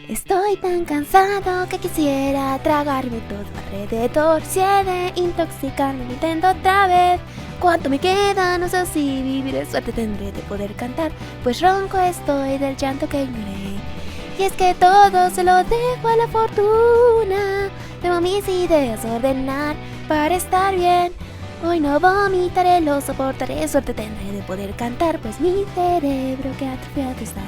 Estoy tan cansado que quisiera tragarme todo alrededor. Si he de intoxicarme, lo intento otra vez. ¿Cuánto me queda? No sé si viviré, suerte tendré de poder cantar, pues ronco estoy del llanto que ignoré. Y es que todo se lo dejo a la fortuna. Debo mis ideas ordenar para estar bien. Hoy no vomitaré, lo soportaré, suerte tendré de poder cantar, pues mi cerebro que atrofiado está.